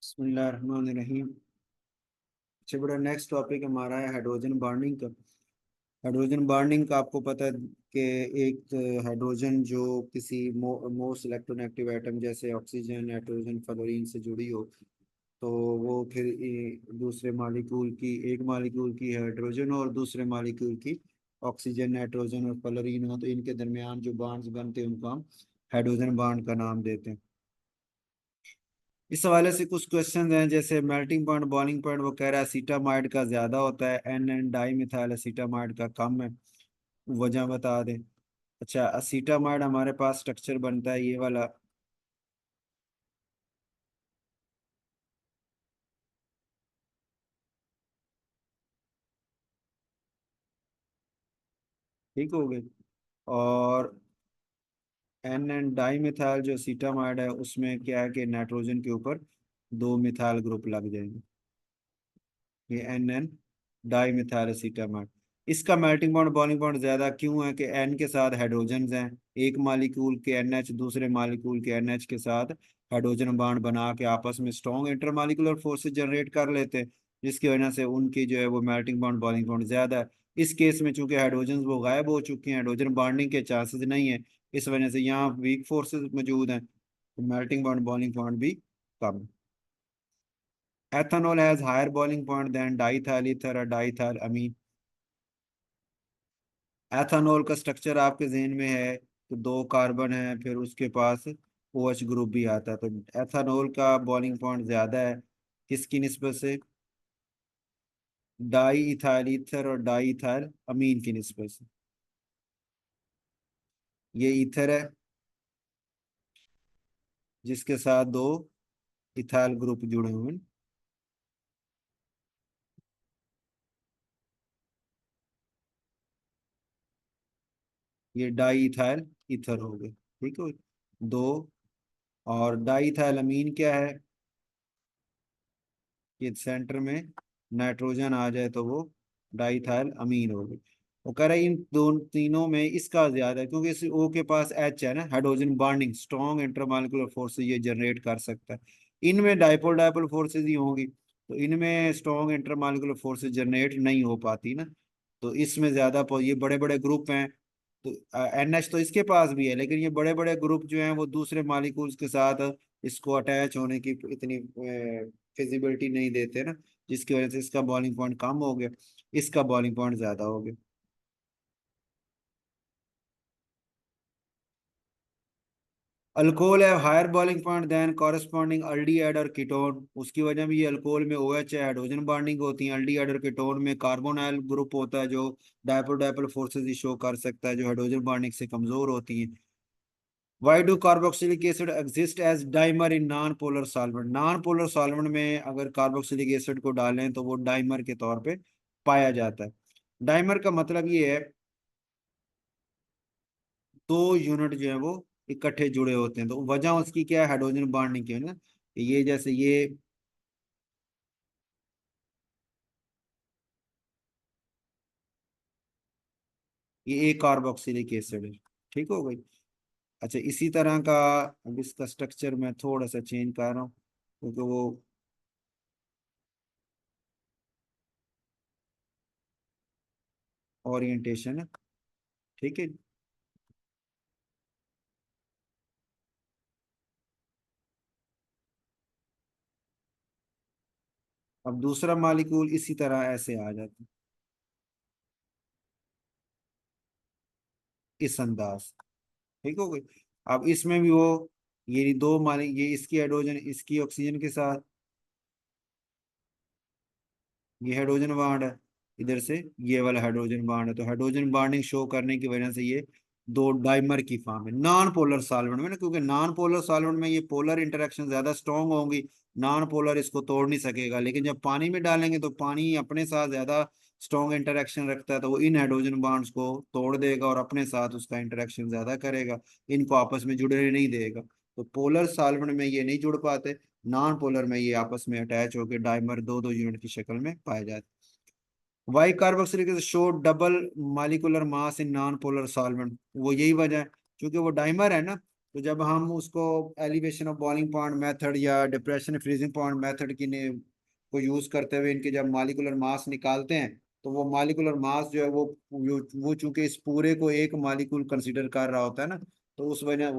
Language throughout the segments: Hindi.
बिस्मिल्लाहिर्रहमानिर्रहीम। अच्छा बड़ा नेक्स्ट टॉपिक हमारा है हाइड्रोजन बॉन्डिंग का। हाइड्रोजन बॉन्डिंग का आपको पता है कि एक हाइड्रोजन जो किसी मोस्ट इलेक्ट्रोनेगेटिव एटम जैसे ऑक्सीजन, नाइट्रोजन, फ्लोरीन से जुड़ी हो, तो वो फिर दूसरे मालिक्यूल की, एक मालिक्यूल की हाइड्रोजन और दूसरे मालिक्यूल की ऑक्सीजन, नाइट्रोजन और फ्लोरीन हो, तो इनके दरमियान जो बॉन्ड्स बनते हैं उनको हम हाइड्रोजन बॉन्ड का नाम देते हैं। इस हवाले से कुछ क्वेश्चन हैं, जैसे मेल्टिंग पॉइंट, बॉइलिंग पॉइंट, वो कह रहा है एसीटामाइड का ज्यादा होता है, एन एन डाई मिथाइल एसीटामाइड का कम है। वजह बता दें। अच्छा, एसीटामाइड हमारे पास स्ट्रक्चर बनता है ये वाला। ठीक हो गई। और एन एन डाई मिथाइल जो एसीटामाइड है उसमें क्या है कि नाइट्रोजन के ऊपर दो मिथाइल ग्रुप लग जाएंगे। ये एन एन डाई मिथाइल एसीटामाइड। इसका मेल्टिंग पॉइंट, बॉइलिंग पॉइंट ज्यादा क्यों है कि एन के साथ हाइड्रोजन हैं, एक मालिक्यूल के एन एच दूसरे मालिक्यूल के एन एच के साथ हाइड्रोजन बॉन्ड बना के आपस में स्ट्रॉन्ग इंटरमालिक्यूलर फोर्सेस जनरेट कर लेते हैं, जिसकी वजह से उनकी जो है वो मेल्टिंग पॉइंट, बॉइलिंग पॉइंट ज्यादा है। इस केस में चूंकि हाइड्रोजन वो गायब हो चुके हैं, हाइड्रोजन बॉन्डिंग के चांसेस नहीं है, इस वजह से यहाँ वीक फोर्सेस मौजूद हैं, तो मेल्टिंग पॉइंट, बॉइलिंग पॉइंट भी कम है। Ethanol has higher boiling point than diethyl ether or diethyl amine। Ethanol का स्ट्रक्चर आपके जहन में है, तो दो कार्बन है, फिर उसके पास OH ग्रुप भी आता है, तो एथानॉल का बॉइलिंग पॉइंट ज्यादा है किसकी निस्बत से? डाई इथाइल ईथर और डाई इथाइल अमीन की निस्बत से। ये ईथर है जिसके साथ दो इथाइल ग्रुप जुड़े हुए हैं। ये डाई इथाइल ईथर हो गए। ठीक है, दो। और डाई इथाइल अमीन क्या है? ये सेंटर में नाइट्रोजन आ जाए तो वो डाइथाइल अमीन हो गई। वो कह रहा है इन दोनों तीनों में इसका ज्यादा है, क्योंकि इस O के पास H है ना, hydrogen bonding strong intermolecular forces ये जनरेट कर सकता है। इनमें डाइपोल डाइपोल फोर्सेस ही होंगी, तो इनमें स्ट्रॉन्ग इंटरमॉलिक्यूलर फोर्सेस जनरेट नहीं हो पाती ना, तो इसमें ज्यादा ये बड़े बड़े ग्रुप हैं। तो NH तो इसके पास भी है, लेकिन ये बड़े बड़े ग्रुप जो हैं वो दूसरे मॉलिक्यूल्स के साथ इसको अटैच होने की इतनी फिजिबिलिटी नहीं देते ना, जिसकी वजह से इसका बॉलिंग पॉइंट कम हो गया, इसका बॉलिंग पॉइंट ज्यादा हो गया। अल्कोहल है higher boiling point than corresponding aldehyde और कीटोन, उसकी वजह भी ये अल्कोहल में OH है, हाइड्रोजन बॉन्डिंग होती है, अल्डिहाइड और कीटोन में कार्बोनाइल ग्रुप होता है जो डायपोल डायपोल फोर्सेस ही शो कर सकता है, जो हाइड्रोजन बॉन्डिंग से कमजोर होती है। Why do carboxylic acid exist as dimer in non-polar solvent? Non-polar solvent में अगर कार्बोक्सिलिक एसिड को डालें तो वो डाइमर के तौर पे पाया जाता है। डाइमर का मतलब ये है दो यूनिट जो है वो इकट्ठे जुड़े होते हैं, तो वजह उसकी क्या है? हाइड्रोजन बॉन्डिंग की है ना। ये जैसे ये एक कार्बोक्सिलिक एसिड है। ठीक हो गई। अच्छा, इसी तरह का अब इसका स्ट्रक्चर मैं थोड़ा सा चेंज कर रहा हूँ, क्योंकि वो ओरिएंटेशन है। ठीक है। अब दूसरा मालिक्यूल इसी तरह ऐसे आ जाता है, इस अंदाज। ठीक हो गई। अब इसमें भी वो ये दो मालिक, ये इसकी हाइड्रोजन इसकी ऑक्सीजन के साथ, ये हाइड्रोजन बॉन्ड है, इधर से ये वाला हाइड्रोजन बॉन्ड है, तो हाइड्रोजन बॉन्डिंग शो करने की वजह से ये दो डाइमर की फॉर्म है नॉन पोलर सॉल्वेंट में ना, क्योंकि नॉन पोलर सॉल्वेंट में ये पोलर इंटरेक्शन ज्यादा स्ट्रॉन्ग होंगी, नॉन पोलर इसको तोड़ नहीं सकेगा, लेकिन जब पानी में डालेंगे तो पानी अपने साथ ज्यादा स्ट्रॉन्ग इंटरेक्शन रखता है, तो वो इन हाइड्रोजन बॉन्ड्स को तोड़ देगा और अपने साथ उसका इंटरेक्शन ज्यादा करेगा, इनको आपस में जुड़ने नहीं देगा। तो पोलर सॉल्वेंट में ये नहीं जुड़ पाते, नॉन पोलर में ये आपस में अटैच होकर डाइमर दो दो यूनिट की शक्ल में पाए जाते। Why carboxylic acid show double molecular mass in non polar solvent, वो यही वजह है, क्योंकि वो डाइमर है ना, तो जब हम उसको elevation of boiling point method या डिप्रेशन फ्रीजिंग पॉइंट मेथड की ने को यूज करते हुए इनके जब मॉलिक्यूलर मास निकालते हैं, तो वो मॉलिक्यूलर मास जो है वो चूंकि इस पूरे को एक मॉलिक्यूल कंसीडर कर रहा होता है ना, तो उस वजह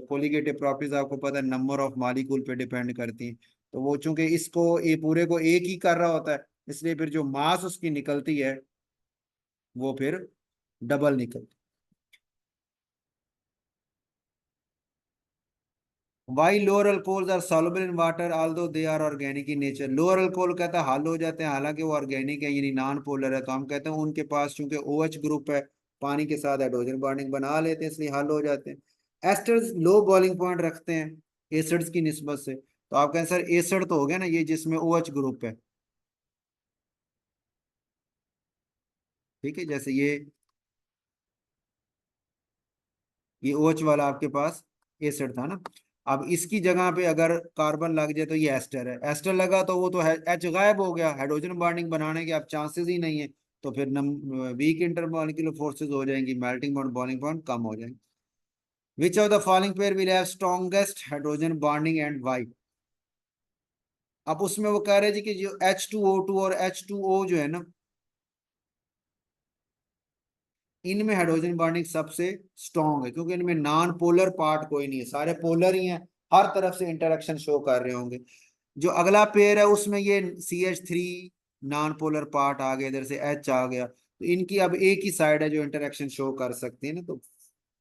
कोलिगेटिव प्रॉपर्टीज आपको पता है नंबर ऑफ मॉलिक्यूल पे डिपेंड करती हैं। तो वो चूंकि इसको ये पूरे को एक ही कर रहा होता है, इसलिए फिर जो मास उसकी निकलती है वो फिर डबल निकलती। Why lower alcohols are soluble in water although they are organic in nature. Lower alcohol कहता है हल हो जाते हैं, हालांकि वो ऑर्गेनिक है यानी नॉन पोलर है, तो हम कहते हैं उनके पास चूंकि OH ग्रुप है, पानी के साथ हाइड्रोजन बॉन्डिंग बना लेते हैं, इसलिए हल हो जाते हैं। एस्टर्स लो बॉइलिंग पॉइंट रखते हैं एसिड्स की निस्बत से, तो आप कहें सर एसिड तो हो गया ना ये जिसमें OH ग्रुप है, ठीक है, जैसे ये OH वाला आपके पास एसिड था ना। अब इसकी जगह पे अगर कार्बन लग जाए तो ये एस्टर है, एस्टर लगा तो वो तो है H गायब हो गया, हाइड्रोजन बॉन्डिंग बनाने के अब चांसेस ही नहीं है, तो फिर वीक इंटरमॉलिक्यूलर फोर्सेस हो जाएंगी, मेल्टिंग पॉइंट बॉइलिंग पॉइंट कम हो जाएंगे। Which of the following pair will have strongest hydrogen bonding and why. अब उसमें वो कह रहे जी कि जो H2O2 और H2O जो है ना, इनमें हाइड्रोजन बॉन्डिंग सबसे स्ट्रॉन्ग है, क्योंकि इनमें नॉन पोलर पार्ट कोई नहीं है, सारे पोलर ही हैं, हर तरफ से इंटरेक्शन शो कर रहे होंगे। जो अगला पेयर है उसमें ये CH3 नॉन पोलर पार्ट आ गया, इधर से H आ गया, तो इनकी अब एक ही साइड है जो इंटरेक्शन शो कर सकती है ना, तो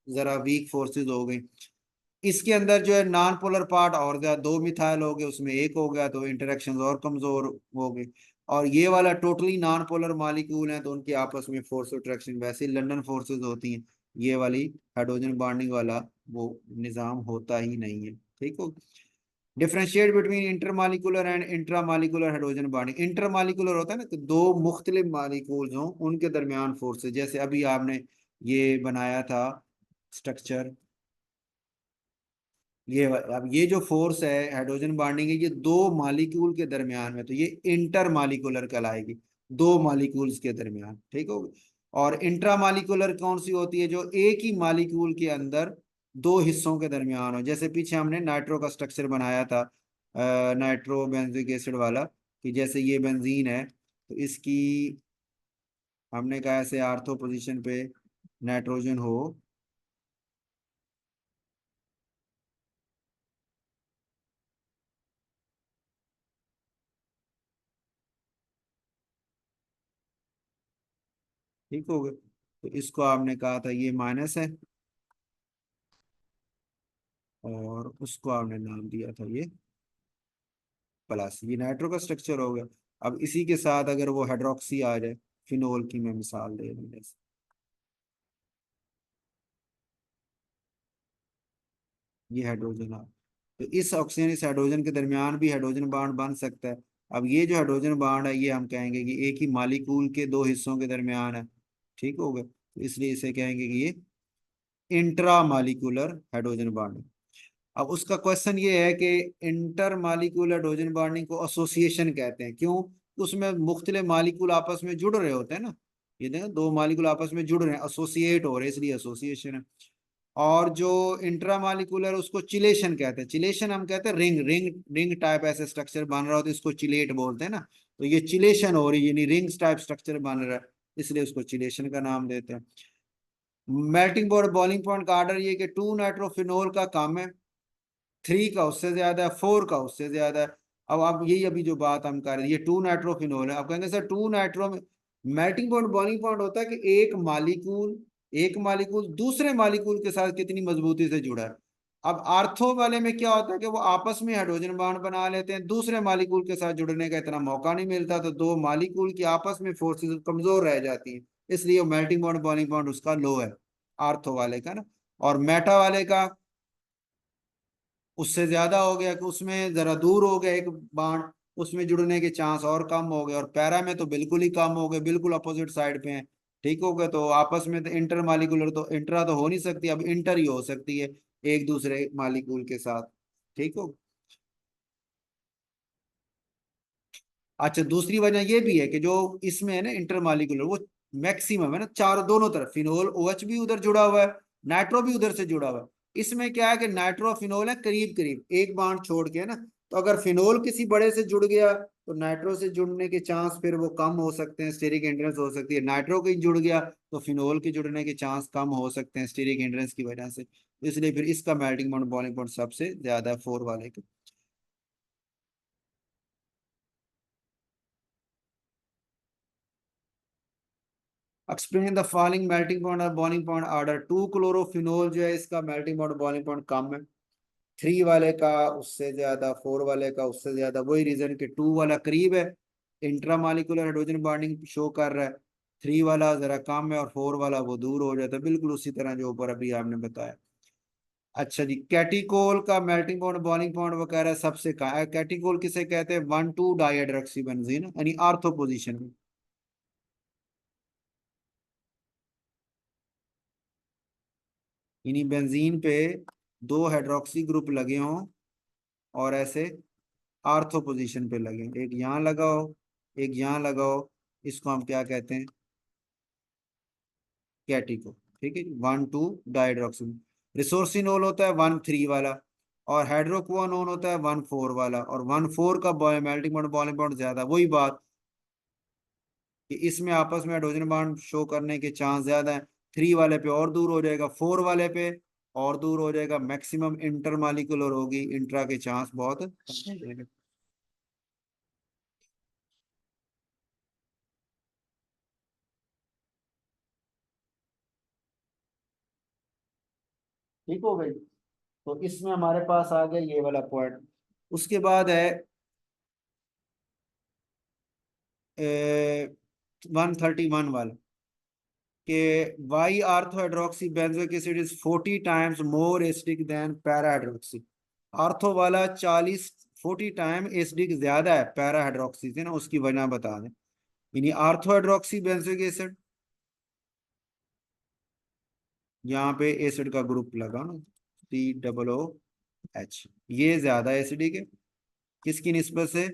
जरा वीक फोर्सेस हो गई। इसके अंदर जो है नॉन पोलर पार्ट और गया, दो मिथाइल हो गए, उसमें एक हो गया, तो इंटरेक्शन और कमजोर हो गई। और ये वाला टोटली नॉन पोलर मॉलिक्यूल है, तो उनकी आपस में फोर्स अट्रैक्शन वैसे लंदन फोर्सेस होती हैं, ये वाली हाइड्रोजन बॉन्डिंग वाला वो निजाम होता ही नहीं है, ठीक हो। Differentiate between intermolecular and intramolecular hydrogen bonding. Intermolecular होता है ना कि दो मुख्तलिफ मॉलिक्यूल्स हों उनके दरमियान फोर्सेस, जैसे अभी आपने ये बनाया था स्ट्रक्चर, अब ये जो फोर्स है हाइड्रोजन बॉन्डिंग है, ये दो मॉलिक्यूल के दरमियान में, तो ये इंटर मॉलिक्यूलर कहलाएगी, दो मॉलिक्यूल्स के दरमियान, ठीक हो। और इंट्रा मॉलिक्यूलर कौन सी होती है, जो एक ही मॉलिक्यूल के अंदर दो हिस्सों के दरमियान हो, जैसे पीछे हमने नाइट्रो का स्ट्रक्चर बनाया था, नाइट्रो बेंजिक एसिड वाला, कि जैसे ये बेंजीन है तो इसकी हमने कहा ऐसे आर्थो पोजीशन पे नाइट्रोजन हो, ठीक हो गए, तो इसको आपने कहा था ये माइनस है, और उसको आपने नाम दिया था ये प्लस, ये नाइट्रो का स्ट्रक्चर हो गया। अब इसी के साथ अगर वो हाइड्रोक्सी आ जाए, फिनोल की मैं मिसाल दे रहा हूँ जैसे, ये हाइड्रोजन आ, तो इस ऑक्सीजन इस हाइड्रोजन के दरमियान भी हाइड्रोजन बॉन्ड बन सकता है। अब ये जो हाइड्रोजन बॉन्ड है ये हम कहेंगे कि एक ही मालिक्यूल के दो हिस्सों के दरमियान है, ठीक हो गया, तो इसलिए इसे कहेंगे कि ये इंट्रा मालिकुलर हाइड्रोजन बॉन्ड। अब उसका क्वेश्चन ये है कि इंटर मालिक्यूलर हाइड्रोजन बॉन्डिंग को एसोसिएशन कहते हैं, क्यों, उसमें मुख्तलिफ मालिक्यूल आपस में जुड़ रहे होते हैं ना, ये देखो दो मालिक्यूल आपस में जुड़ रहे हैं, एसोसिएट हो रहे हैं, इसलिए एसोसिएशन है। और जो इंट्रा मालिक्यूलर उसको चिलेशन कहते हैं, चिलेशन हम कहते हैं रिंग रिंग रिंग टाइप ऐसे स्ट्रक्चर बन रहा होता है, इसको चिलेट बोलते हैं ना, तो ये चिलेशन हो रही है यानी रिंग्स टाइप स्ट्रक्चर बन रहा है, इसलिए उसको चिलेशन का नाम देते हैं। मेल्टिंग पॉइंट बॉइलिंग पॉइंट का आर्डर ये कि टू नाइट्रोफिनोल का कम है, थ्री का उससे ज्यादा है, फोर का उससे ज्यादा है। अब आप यही अभी जो बात हम कर रहे हैं ये टू नाइट्रोफिनोल है, आप कहेंगे सर टू नाइट्रो में मेल्टिंग पॉइंट बॉइलिंग पॉइंट होता है कि एक मालिक्यूल दूसरे मालिक्यूल के साथ कितनी मजबूती से जुड़ा है। अब आर्थो वाले में क्या होता है कि वो आपस में हाइड्रोजन बॉन्ड बना लेते हैं, दूसरे मालिक्यूल के साथ जुड़ने का इतना मौका नहीं मिलता, तो दो मालिक्यूल की आपस में फोर्सेस कमजोर रह जाती है, इसलिए मेल्टिंग पॉइंट बॉइलिंग पॉइंट उसका लो है, आर्थो वाले का ना। और मेटा वाले का उससे ज्यादा हो गया कि उसमें जरा दूर हो गया एक बाण, उसमें जुड़ने के चांस और कम हो गए, और पैरा में तो बिल्कुल ही कम हो गए, बिल्कुल अपोजिट साइड पे हैं, ठीक हो गया, तो आपस में तो इंटर मालिकुलर तो इंट्रा तो हो नहीं सकती, अब इंटर ही हो सकती है एक दूसरे मालिक्यूल के साथ, ठीक हो। अच्छा दूसरी वजह ये भी है कि जो इसमें है ना इंटर मालिकुलर वो मैक्सिमम है ना, चार दोनों तरफ फिनोल OH भी उधर जुड़ा हुआ है, नाइट्रो भी उधर से जुड़ा हुआ है, इसमें क्या है कि नाइट्रोफिनोल है करीब करीब एक बांड छोड़ के, है ना। तो अगर फिनोल किसी बड़े से जुड़ गया तो नाइट्रो से जुड़ने के चांस फिर वो कम हो सकते हैं, स्टेरिक हिंड्रेंस हो सकती है। नाइट्रो कहीं जुड़ गया तो फिनोल के जुड़ने के चांस कम हो सकते हैं स्टेरिक हिंड्रेंस की वजह से। इसलिए फिर इसका मेल्टिंग पॉइंट बॉइलिंग पॉइंट सबसे ज्यादा है 4 वाले का। Explain the following melting point और बॉइलिंग पॉइंट ऑर्डर। 2 क्लोरोफिनोल जो है इसका मेल्टिंग पॉइंट बॉइलिंग पॉइंट कम है, 3 वाले का उससे ज्यादा, 4 वाले का उससे ज्यादा। वही रीजन कि 2 वाला करीब है, इंट्रामालिकुलर हाइड्रोजन बॉन्डिंग शो कर रहा है, 3 वाला जरा कम है और 4 वाला वो दूर हो जाता है, बिल्कुल उसी तरह जो ऊपर अभी आपने बताया। अच्छा जी, कैटिकोल का मेल्टिंग पॉइंट बॉइलिंग पॉइंट वो कह रहा है सबसे कहा है। कैटिकोल किसे कहते हैं? 1,2 डाइहाइड्रोक्सी बेंजीन, यानी आर्थो पोजीशन में। यानी बेंजीन पे 2 हाइड्रोक्सी ग्रुप लगे हों और ऐसे आर्थो पोजीशन पे लगे, एक यहाँ लगाओ एक यहाँ लगाओ, इसको हम क्या कहते हैं? कैटिको। ठीक है, 1,2 डाइड्रोक्सिल। रिसोर्सिनोल होता है 1,3 वाला, और हाइड्रोक्वानोन होता है 1,4 वाला, और 1,4 का मेल्टिंग पॉइंट बॉइलिंग पॉइंट ज्यादा। वही बात कि इसमें आपस में हाइड्रोजन बॉन्ड शो करने के चांस ज्यादा है। 3 वाले पे और दूर हो जाएगा, 4 वाले पे और दूर हो जाएगा, मैक्सिमम इंटरमालिकुलर होगी, इंट्रा के चांस बहुत कम हो जाएंगे। ठीक हो गई। तो इसमें हमारे पास आ गया ये वाला पॉइंट। उसके बाद है 131 वाला कि why ortho hydroxy benzoic acid is 40 times more acidic than para hydroxy. Ortho वाला 40 टाइम एसिडिक ज्यादा है पैरा हाइड्रोक्सी से ना, उसकी वजह बता दें। यानी आर्थो हाइड्रोक्सी बेंजोइक एसिड, यहाँ पे एसिड का ग्रुप लगा ना, COOH, ये ज्यादा एसिडिक है किसकी निस्बत से?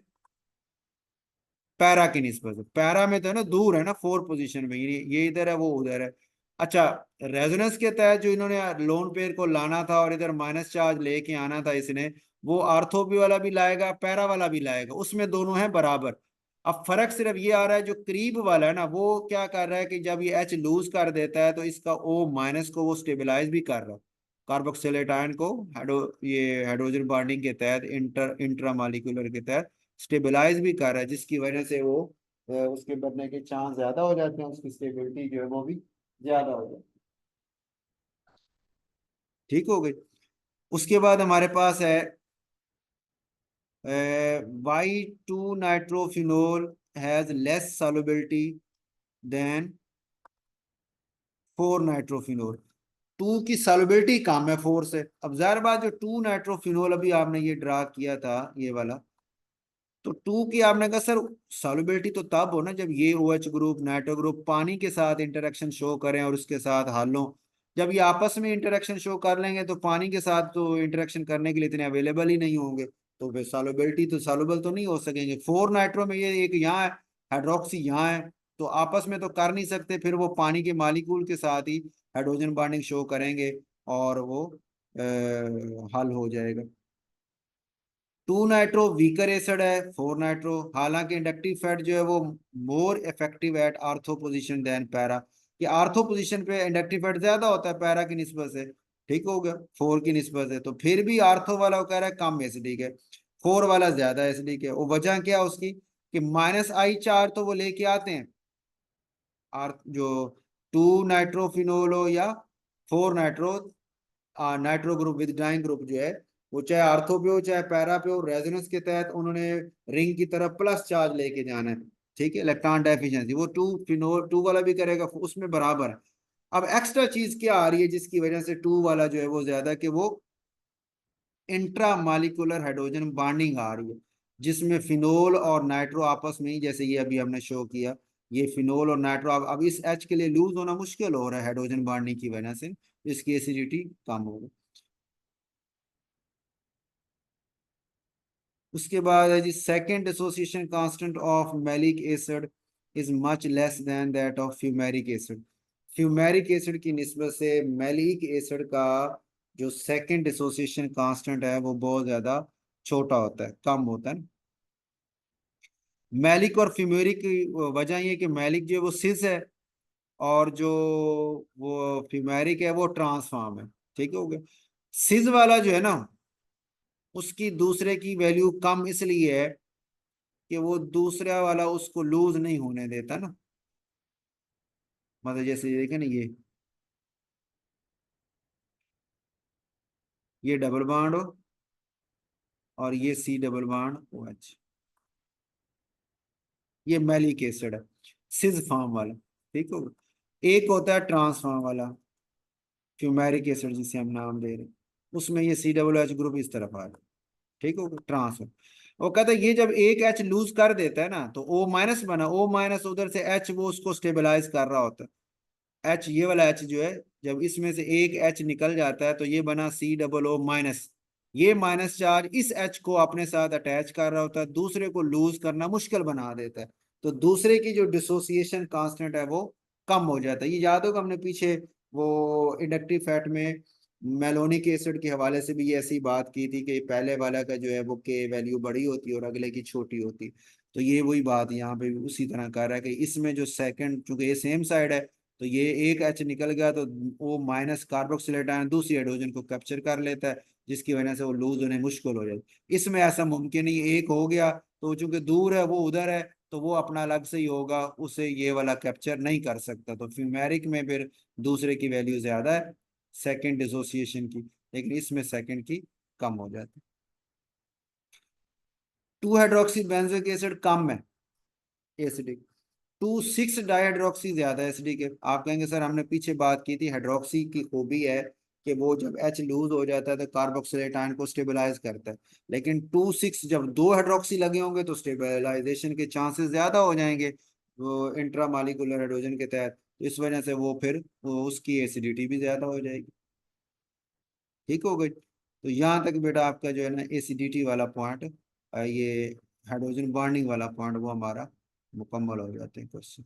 पैरा की निस्बत से। पैरा में तो है ना, दूर है ना 4 पोजीशन में, ये इधर है वो उधर है। अच्छा, रेजोनेंस के तहत जो इन्होंने लोन पेयर को लाना था और इधर माइनस चार्ज लेके आना था इसने, वो आर्थोपी वाला भी लाएगा पैरा वाला भी लाएगा, उसमें दोनों है बराबर। अब फर्क सिर्फ ये आ रहा है, जो करीब वाला है ना वो क्या कर रहा है कि जब ये H लूज कर देता है तो इसका O माइनस को वो स्टेबलाइज भी कर रहा है, कार्बोक्सिलेट आयन को ये हाइड्रोजन बॉन्डिंग के तहत इंट्रामालिक्यूलर के तहत स्टेबलाइज भी कर रहा है, जिसकी वजह से वो उसके बढ़ने के चांस ज्यादा हो जाते हैं, उसकी स्टेबिलिटी जो है वो भी ज्यादा हो जाती है। ठीक हो गई। उसके बाद हमारे पास है Y2 nitrophenol has less solubility than 4 nitrophenol. 2 की सॉल्युबिलिटी कम है 4 से। अब जाहिर बात, जो 2 नाइट्रोफिनोल अभी आपने ये ड्रा किया था ये वाला, तो 2 की आपने कहा सर सॉल्युबिलिटी तो तब हो ना जब ये OH ग्रुप नाइट्रो ग्रुप पानी के साथ इंटरेक्शन शो करें और उसके साथ हालों। जब ये आपस में इंटरेक्शन शो कर लेंगे तो पानी के साथ तो इंटरेक्शन करने के लिए इतने अवेलेबल ही नहीं होंगे, तो फिर सॉल्युबिलिटी तो सॉल्युबल तो नहीं हो सकेंगे। 4 नाइट्रो में ये एक यहाँ है, हाइड्रोक्सी यहाँ है, तो आपस में तो कर नहीं सकते, फिर वो पानी के मालिक्यूल के साथ ही हाइड्रोजन बॉन्डिंग शो करेंगे और वो हल हो जाएगा। 2 नाइट्रो वीकर एसिड है 4 नाइट्रो, हालांकि इंडक्टिव फैट जो है वो more effective at ortho position than para. कि आर्थो पोजिशन पे इंडक्टिव फैट ज्यादा होता है पैरा की निस्बत से। ठीक हो गया, 4 की निस्बत से, तो फिर भी आर्थो वाला वो कह रहा है कम एसिडिक है, 4 वाला ज्यादा एसिडिक है। वो वजह क्या है उसकी कि -I चार्ज तो वो लेके आते हैं, आर्थ जो 2 नाइट्रोफिनोल हो या 4 nitro, nitro group withdrawing group जो है, वो चाहे आर्थो पे हो चाहे पैरा पे हो, रेजोनेंस के तहत उन्होंने रिंग की तरफ प्लस चार्ज लेके जाना है। ठीक है, इलेक्ट्रॉन डेफिशिएंसी वो 2 फिनोल 2 वाला भी करेगा, उसमें बराबर है। अब एक्स्ट्रा चीज क्या आ रही है जिसकी वजह से 2 वाला जो है वो ज्यादा, कि वो इंट्रा मालिकुलर हाइड्रोजन बॉन्डिंग आ रही है, जिसमें फिनोल और नाइट्रो आपस में ही, जैसे ये अभी हमने शो किया, ये फिनोल और नाइट्रो अब इस H के लिए लूज होना मुश्किल हो रहा है हाइड्रोजन बॉन्डिंग की वजह से, इसकी एसिडिटी कम होगी। उसके बाद है जी, second association constant of malic acid is much less than that of fumaric acid. Fumaric acid की निस्बत से मैलिक एसिड का जो सेकंड डिसोसिएशन कांस्टेंट है वो बहुत ज्यादा छोटा होता है, कम होता है। मैलिक और फ्यूमेरिक की वजह ये है कि मैलिक जो है वो सिस है, और जो वो फ्यूमेरिक है वो ट्रांसफॉर्म है। ठीक हो गया। सिस वाला जो है ना, उसकी दूसरे की वैल्यू कम इसलिए है कि वो दूसरा वाला उसको लूज नहीं होने देता ना। मतलब जैसे देखे ना, ये डबल बॉन्ड हो और ये C double bond O H, ये मैलिक एसिड है, सिज फॉर्म वाला। ठीक हो। एक होता है ट्रांसफॉर्म वाला, फ्यूमेरिक एसिड जिसे हम नाम दे रहे हैं, उसमें ये सी डबल एच ग्रुप इस तरफ आ रहा है। ठीक हो, ट्रांसफर। वो कहता है ये जब एक एच लूज कर देता है ना, तो ओ माइनस बना, ओ माइनस उधर से एच वो उसको स्टेबलाइज कर रहा होता है। एच ये वाला एच जो है, जब इसमें से एक एच निकल जाता है तो ये बना सी डबल ओ माइनस। ये माइनस चार्ज इस एच को अपने साथ अटैच कर रहा होता है, दूसरे को लूज करना मुश्किल बना देता है। तो दूसरे की जो डिसोसिएशन कांस्टेंट है वो कम हो जाता है। ये याद होगा हमने पीछे वो इंडक्टिव फैट में मेलोनिक एसिड के हवाले से भी ये ऐसी बात की थी कि पहले वाला का जो है वो के वैल्यू बड़ी होती है और अगले की छोटी होती। तो ये वही बात यहाँ पे भी उसी तरह कर रहा है कि इसमें जो सेकंड, चूंकि ये सेम साइड है, तो ये एक एच निकल गया तो वो माइनस कार्बोक्सिलेट आयन दूसरी हाइड्रोजन को कैप्चर कर लेता है, जिसकी वजह से वो लूज होने मुश्किल हो जाती। इसमें ऐसा मुमकिन नहीं, एक हो गया तो चूंकि दूर है वो उधर है, तो वो अपना अलग से ही होगा, उसे ये वाला कैप्चर नहीं कर सकता। तो फ्यूमेरिक में फिर दूसरे की वैल्यू ज्यादा है सेकंड डिसोसिएशन की, लेकिन इसमें सेकंड की कम हो जाती। टू हाइड्रोक्सी बेंजोइक एसिड कम है एसिडिक, टू सिक्स डाइहाइड्रोक्सी ज्यादा है एसिडिक है। आप कहेंगे सर हमने पीछे बात की थी हाइड्रोक्सी की खूबी है कि वो जब एच लूज हो जाता है तो कार्बोक्सिलेट आयन को स्टेबलाइज करता है, लेकिन टू सिक्स जब दो हाइड्रोक्सी लगे होंगे तो स्टेबलाइजेशन के चांसेस ज्यादा हो जाएंगे वो इंट्रामालिकुलर हाइड्रोजन के तहत, तो इस वजह से वो फिर वो उसकी एसिडिटी भी ज्यादा हो जाएगी। ठीक हो गई। तो यहाँ तक बेटा आपका जो है ना एसिडिटी वाला पॉइंट, ये हाइड्रोजन बॉन्डिंग वाला पॉइंट वो हमारा मुकम्मल हो जाते हैं क्वेश्चन।